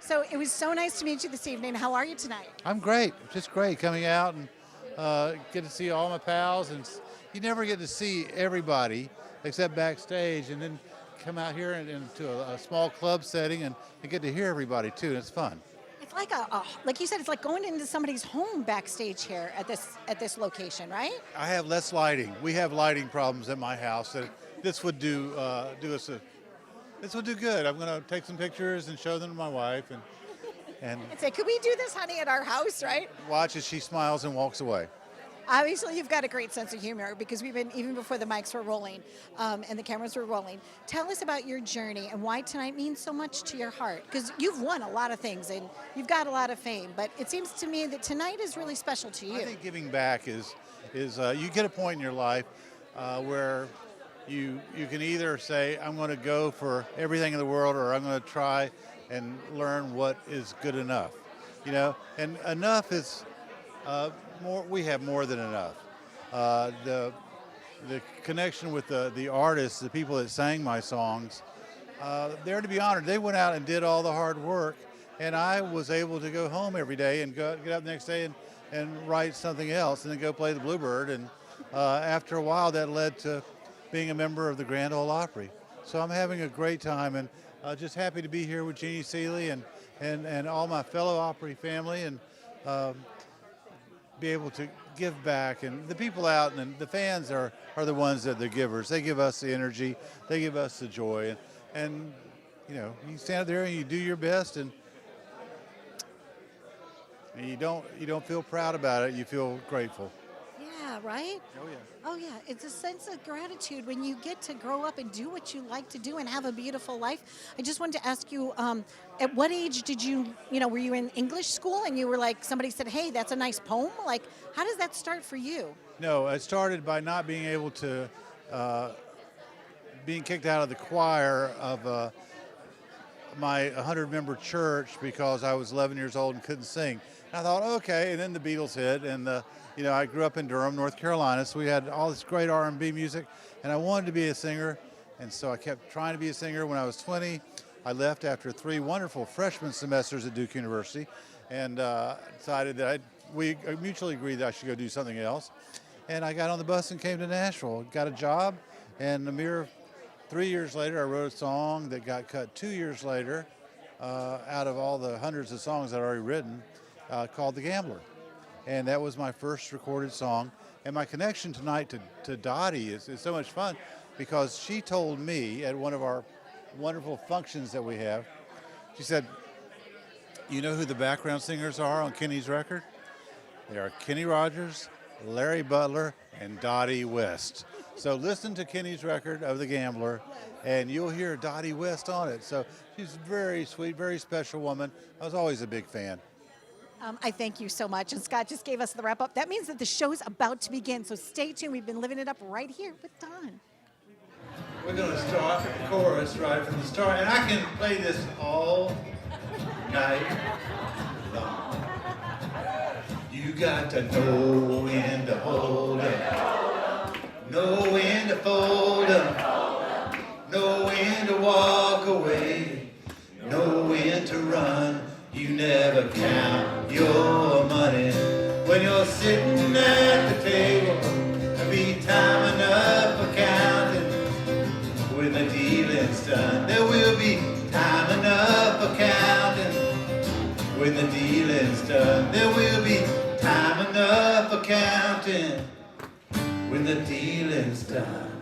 So it was so nice to meet you this evening. How are you tonight? I'm great, just great coming out and get to see all my pals. And you never get to see everybody except backstage, and then come out here and into a small club setting and get to hear everybody too, and it's fun. It's like like you said, it's like going into somebody's home backstage here at this location, right? I have less lighting. We have lighting problems at my house. That this would do this would do good. I'm going to take some pictures and show them to my wife and And say, could we do this, honey, at our house, right? watch as she smiles and walks away. Obviously, you've got a great sense of humor because we've been, even before the mics were rolling and the cameras were rolling. Tell us about your journey and why tonight means so much to your heart. Because you've won a lot of things and you've got a lot of fame, but it seems to me that tonight is really special to you. I think giving back is you get a point in your life where you can either say, I'm going to go for everything in the world, or I'm going to try and learn what is good enough. You know, and enough is more. We have more than enough. The connection with the artists, the people that sang my songs, they're to be honored. They went out and did all the hard work, and I was able to go home every day and get up the next day and write something else, and then go play the Bluebird. And after a while, that led to being a member of the Grand Ole Opry. So I'm having a great time, and just happy to be here with Jeannie Seeley and all my fellow Opry family, and be able to give back. And the people out and the fans are the ones that are the givers. They give us the energy, they give us the joy, and you know, you stand there and you do your best, and you don't feel proud about it. You feel grateful. Yeah, right? Oh yeah. Oh, yeah. It's a sense of gratitude when you get to grow up and do what you like to do and have a beautiful life. I just wanted to ask you, at what age did were you in English school and you were like, somebody said, hey, that's a nice poem? Like, how does that start for you? No, it started by not being able to, being kicked out of the choir of my 100-member church because I was 11 years old and couldn't sing. And I thought, okay, and then the Beatles hit, and I grew up in Durham, North Carolina, so we had all this great R&B music, and I wanted to be a singer, and so I kept trying to be a singer. When I was 20, I left after 3 wonderful freshman semesters at Duke University, and decided that we mutually agreed that I should go do something else. And I got on the bus and came to Nashville, got a job, and a mere 3 years later, I wrote a song that got cut 2 years later out of all the hundreds of songs I'd already written, called The Gambler. And that was my first recorded song. And my connection tonight to Dottie is so much fun because she told me at one of our wonderful functions that we have, she said, you know who the background singers are on Kenny's record? They are Kenny Rogers, Larry Butler, and Dottie West. So listen to Kenny's record of The Gambler, and you'll hear Dottie West on it. So she's a very sweet, very special woman. I was always a big fan. I thank you so much. And Scott just gave us the wrap up. That means that the show's about to begin. So stay tuned. We've been living it up right here with Don. We're going to start the chorus right from the start. And I can play this all night long. You got to know when to hold up, know when to fold up, know when to walk away, know when to run. You never count your money when you're sitting at the table. There'll be time enough for counting when the dealing's done. There will be time enough for counting when the dealing's done. There will be time enough for counting when the dealing's done.